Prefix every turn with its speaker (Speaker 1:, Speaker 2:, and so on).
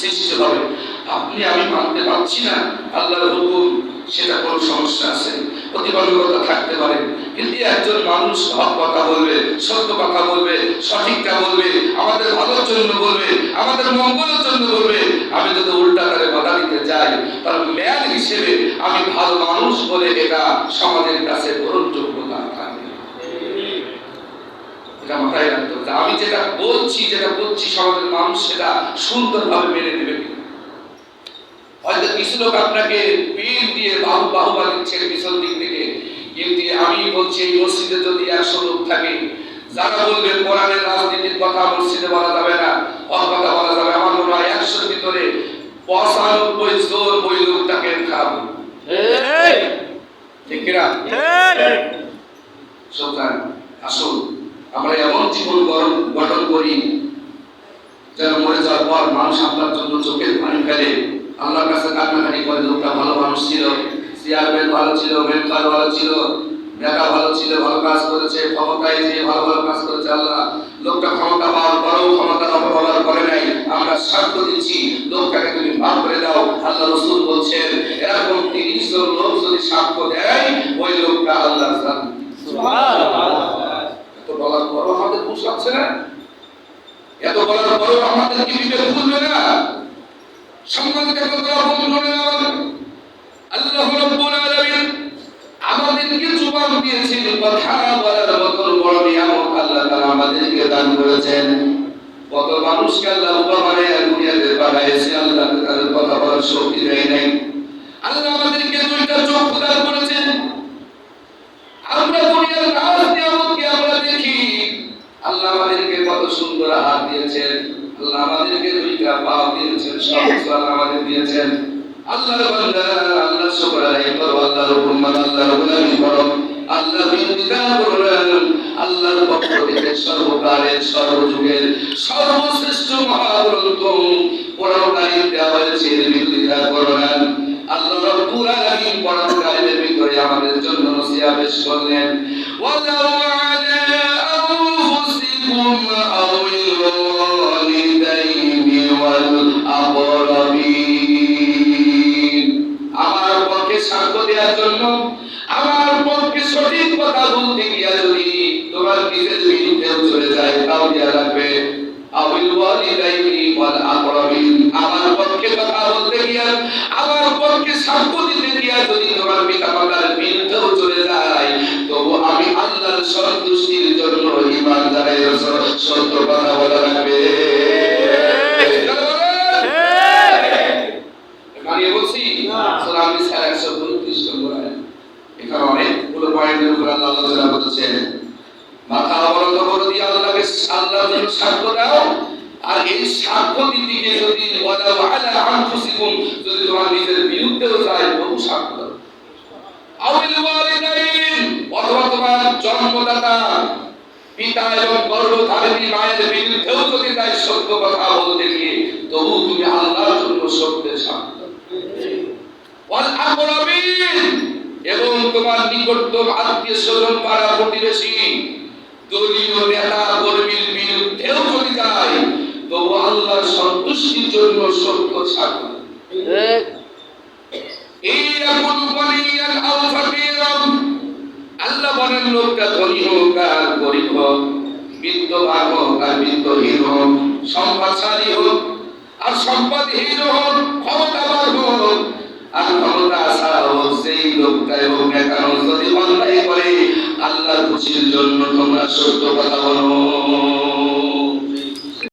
Speaker 1: সৃষ্টি হবে। আপনি আমি মানতে পারছি না আল্লাহর হুকুম, সেটা কোনো সমস্যা আছে, প্রতিবন্ধকতা থাকতে পারে, কিন্তু একজন মানুষ হক কথা বলবে, সত্য কথা বলবে, সঠিকটা বলবে, আমাদের ভালোর জন্য বলবে, আমাদের মঙ্গলের জন্য বলবে। আমি যদি উল্টা তারে বাধা দিতে যাই, তার ম্যান হিসেবে আমি ভালো মানুষ বলে এটা সমাজের কাছে গ্রহণযোগ্য না থাকবে। এটা মাথায় রাখতে হবে। আমি যেটা বলছি, যেটা করছি, সমাজের মানুষ সেটা সুন্দরভাবে মেনে নেবে। হয়তো কিছু লোক আপনাকে পীর দিয়ে বাহুবা দিচ্ছেন পিছন দিক থেকে, কিন্তু আমি বলছি এই মসজিদে যদি 100 লোক থাকে, যারা বলবে কোরআনের রাজনীতির কথা মসজিদে বলা যাবে না, হক কথা বলা যাবে, আমার মনে হয় 100-র ভিতরে 95 জন ওই লোকটাকে খাবো। ঠিক কিনা? সুতরাং আসুন আমরা এমন জীবন গঠন করি যেন মরে যাওয়ার পর মানুষ আপনার জন্য চোখের পানি ফেলে, আল্লাহর কাছে কান্নাকাটি করে, লোকটা ভালো মানুষ ছিল, চেয়ারম্যান ভালো ছিল, মেম্বার ভালো ছিল, নেতা ভালো ছিল, ভালো কাজ করেছে, ক্ষমতায় যে ভালো ভালো কাজ করেছে। আল্লাহ লোকটা ক্ষমতা পাওয়ার পরেও ক্ষমতার অপব্যবহার করে নাই, আমরা সাক্ষ্য দিচ্ছি লোকটাকে তুমি মাফ করে দাও। আল্লাহ রাসূল বলছেন এরকম 30 জন লোক যদি সাক্ষ্য দেয়, ওই লোকটা আল্লাহর জান্নাত। সুবহানাল্লাহ। এত বলার পরও আমাদের বুঝ লাগছে না? এত বলার পরও আমাদের কি বিবেক খুলবে না? সম্মানিত বন্ধুরা, আল্লাহ রাব্বুল আলামিন আমাদেরকে জবান দিয়েছেন, কথা বলার মতো বড় নিয়ামত আল্লাহ তাআলা আমাদেরকে দান করেছেন। কত মানুষকে আল্লাহ উপমানে দুনিয়াতে পাঠাইছে, আল্লাহ তাদের কথা বলার শক্তি দেয় নাই। আল্লাহ আমাদেরকে দুইটা চোখ দান করেছেন, আমরা দুনিয়ার রাজ নিয়ামতকে আমরা দেখি। আল্লাহ আমাদেরকে কত সুন্দর হাত দিয়েছেন, আল্লাহ আমাদেরকে দুইটা পা দিয়েছেন, সব আল্লাহ আমাদের দিয়েছেন। আল্লাহর বান্দা আল্লাহ শুকর আদায় করো, আল্লাহর হুকুম মানো, আল্লাহর গোলামি করো, আল্লাহর বিরোধিতা করো না। আল্লাহর পক্ষ থেকে সর্বকালের সর্বযুগের সর্বশ্রেষ্ঠ মহাগ্রন্থ কোরআন কারীম দেওয়া হয়েছে, এর বিরোধিতা করো না। আল্লাহ রাব্বুল আলামিন কোরআন কারীমের ভিতরে আমাদের জন্য নসিহত পেশ করলেন, ওয়ালাউ আলা আনফুসিকুম আও ওয়ালিদাইনি ওয়াল আকরাবিন। আমার পক্ষে সাক্ষ্য দেওয়ার জন্য, আমার পক্ষে সঠিক কথা বলতে গিয়া যদি তোমার নিজের বিরুদ্ধেও চলে যায়, তাও দেয়া লাগবে। আউল ওয়ালিদাইনি ওয়াল আকরাবিন, আমার পক্ষে কথা বলতে গিয়া, আমার পক্ষে সাক্ষ্য দিতে গিয়া যদি তোমার পিতামাতার বিরুদ্ধেও চলে যায়, তবু আমি আল্লাহর সন্তুষ্টির জন্য ঈমানদারের সত্য কথা বলা লাগবে। মানিয়ে বলছি সূরা নিসা 132 নম্বর আয়াত। এখানে অনেকগুলো পয়েন্টের উপর আল্লাহ আলোচনা করেছেন। মাথা অবনত করে দিয়ে আল্লাহর জন্য সাক্ষ্য দাও, আর এই সাক্ষ্য দিতে গিয়ে যদি ওয়ালাউ আলা আনফুসিকুম, যদি তোমার নিজের বিরুদ্ধেও যায়, তবু সাক্ষ্য দাও। আউল ওয়ালিদাইন, অথবা তোমার জন্মদাতা পিতা এবং গর্ভধারিণী মায়ের বিরুদ্ধেও যদি যায় সত্য কথা বলতে গিয়ে, তবু তুমি আল্লাহর জন্য সত্যের সাক্ষ্য দাও। ওয়াল আকরাবিন, এবং তোমার নিকটতম আত্মীয় স্বজন, পাড়া প্রতিবেশী, দলীয় নেতা কর্মীর বিরুদ্ধেও যদি যায়, তবু আল্লাহর সন্তুষ্টির জন্য সত্য সাক্ষ্য। আল্লাহ বলেন লোকটা ধনী হোক আর গরিব হোক, বিত্তবান হোক আর বিত্তহীন হোক, সম্পদশালী হোক আর সম্পদহীন হোক, ক্ষমতাবান হোক আর ক্ষমতা ছাড়া হোক, সেই লোকটাই হোক না কেন, যদি অন্যায় করে আল্লাহর খুশির জন্য তোমরা সত্য কথা বলো।